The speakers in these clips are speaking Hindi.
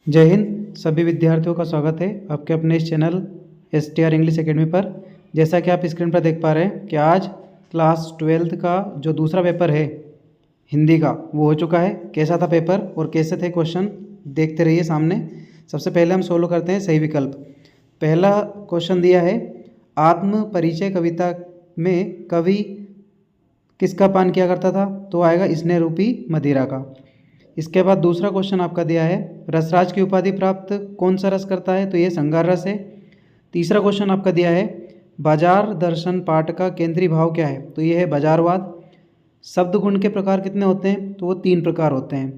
जय हिंद। सभी विद्यार्थियों का स्वागत है आपके अपने इस चैनल STR इंग्लिश एकेडमी पर। जैसा कि आप स्क्रीन पर देख पा रहे हैं कि आज क्लास 12th का जो दूसरा पेपर है हिंदी का वो हो चुका है। कैसा था पेपर और कैसे थे क्वेश्चन, देखते रहिए सामने। सबसे पहले हम सोल्व करते हैं सही विकल्प। पहला क्वेश्चन दिया है, आत्म परिचय कविता में कवि किसका पान किया करता था? तो आएगा स्नेह रूपी मदिरा का। इसके बाद दूसरा क्वेश्चन आपका दिया है, रसराज की उपाधि प्राप्त कौन सा रस करता है? तो ये संगार रस है। तीसरा क्वेश्चन आपका दिया है, बाजार दर्शन पाठ का केंद्रीय भाव क्या है? तो ये है बाजारवाद। शब्द गुण के प्रकार कितने होते हैं? तो वो 3 प्रकार होते हैं।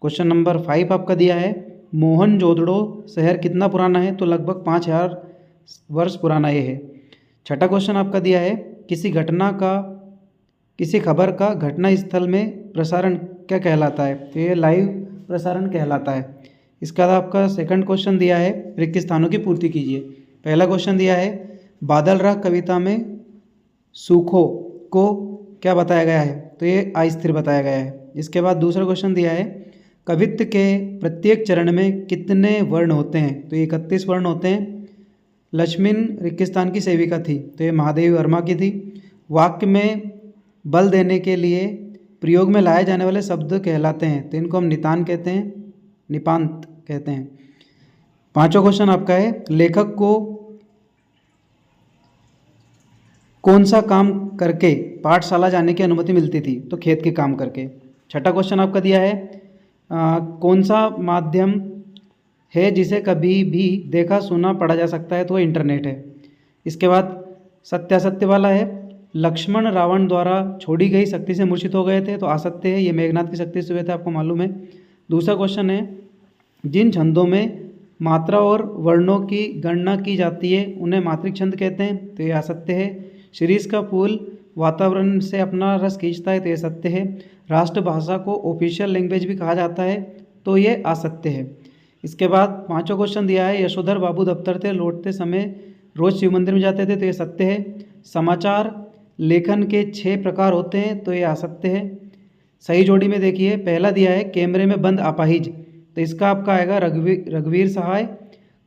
क्वेश्चन नंबर 5 आपका दिया है, मोहनजोदड़ो शहर कितना पुराना है? तो लगभग 5000 वर्ष पुराना ये है। छठा क्वेश्चन आपका दिया है, किसी खबर का घटना स्थल में प्रसारण क्या कहलाता है? तो ये लाइव प्रसारण कहलाता है। इसका आपका सेकंड क्वेश्चन दिया है, रिक्त स्थानों की पूर्ति कीजिए। पहला क्वेश्चन दिया है, बादल राग कविता में सूखों को क्या बताया गया है? तो ये अस्थिर बताया गया है। इसके बाद दूसरा क्वेश्चन दिया है, कवित्व के प्रत्येक चरण में कितने वर्ण होते हैं? तो ये 31 वर्ण होते हैं। लक्ष्मीन रिक्तस्थान की सेविका थी, तो ये महादेवी वर्मा की थी। वाक्य में बल देने के लिए प्रयोग में लाए जाने वाले शब्द कहलाते हैं, तो इनको हम नितान कहते हैं, निपांत कहते हैं। पांचवा क्वेश्चन आपका है, लेखक को कौन सा काम करके पाठशाला जाने की अनुमति मिलती थी? तो खेत के काम करके। छठा क्वेश्चन आपका दिया है, कौन सा माध्यम है जिसे कभी भी देखा सुना पढ़ा जा सकता है? तो इंटरनेट है। इसके बाद सत्यासत्य वाला है, लक्ष्मण रावण द्वारा छोड़ी गई शक्ति से मूर्छित हो गए थे, तो असत्य है, ये मेघनाथ की शक्ति से हुए थे, आपको मालूम है। दूसरा क्वेश्चन है, जिन छंदों में मात्रा और वर्णों की गणना की जाती है उन्हें मात्रिक छंद कहते हैं, तो ये असत्य है। शिरीष का फूल वातावरण से अपना रस खींचता है, तो ये सत्य है। राष्ट्रभाषा को ऑफिशियल लैंग्वेज भी कहा जाता है, तो ये असत्य है। इसके बाद पांचवा क्वेश्चन दिया है, यशोधर बाबू दफ्तर से लौटते समय रोज शिव मंदिर में जाते थे, तो ये सत्य है। समाचार लेखन के 6 प्रकार होते हैं, तो ये असत्य है। सही जोड़ी में देखिए, पहला दिया है कैमरे में बंद अपाहिज, तो इसका आपका आएगा रघुवीर सहाय।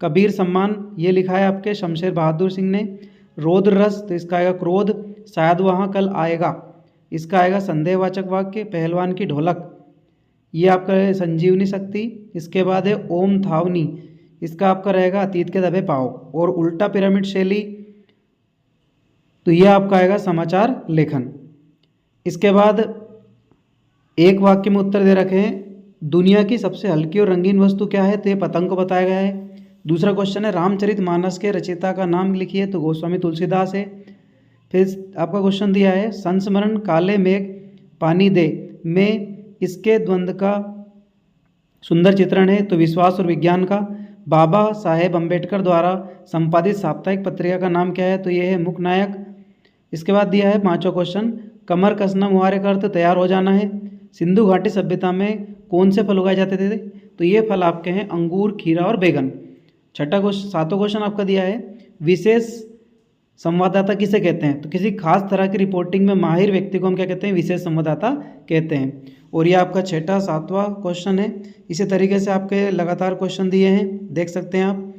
कबीर सम्मान ये लिखा है आपके शमशेर बहादुर सिंह ने। रौद्र रस, तो इसका आएगा क्रोध। शायद वहाँ कल आएगा, इसका आएगा संदेहवाचक वाक्य। पहलवान की ढोलक ये आपका है संजीवनी शक्ति। इसके बाद है ओम थावनी, इसका आपका रहेगा अतीत के दबे पाओ। और उल्टा पिरामिड शैली, तो यह आपका आएगा समाचार लेखन। इसके बाद एक वाक्य में उत्तर दे रखे हैं, दुनिया की सबसे हल्की और रंगीन वस्तु क्या है? तो ये पतंग को बताया गया है। दूसरा क्वेश्चन है, रामचरितमानस के रचयिता का नाम लिखिए, तो गोस्वामी तुलसीदास है। फिर आपका क्वेश्चन दिया है, संस्मरण काले मेघ पानी दे में इसके द्वंद्व का सुंदर चित्रण है, तो विश्वास और विज्ञान का। बाबा साहेब अम्बेडकर द्वारा संपादित साप्ताहिक पत्रिका का नाम क्या है? तो ये है मुखनायक। इसके बाद दिया है पांचवा क्वेश्चन, कमर कसना मुहावरे का अर्थ तैयार हो जाना है। सिंधु घाटी सभ्यता में कौन से फल उगाए जाते थे? तो ये फल आपके हैं अंगूर, खीरा और बैगन। सातवां क्वेश्चन आपका दिया है, विशेष संवाददाता किसे कहते हैं? तो किसी खास तरह की रिपोर्टिंग में माहिर व्यक्ति को हम क्या कहते हैं? विशेष संवाददाता कहते हैं। और ये आपका छठा सातवां क्वेश्चन है। इसी तरीके से आपके लगातार क्वेश्चन दिए हैं, देख सकते हैं आप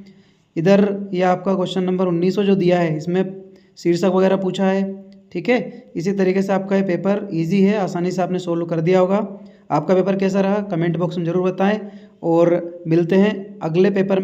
इधर। ये आपका क्वेश्चन नंबर 19 जो दिया है, इसमें शीर्षक वगैरह पूछा है, ठीक है। इसी तरीके से आपका ये पेपर इजी है, आसानी से आपने सोल्व कर दिया होगा। आपका पेपर कैसा रहा कमेंट बॉक्स में ज़रूर बताएं, और मिलते हैं अगले पेपर में।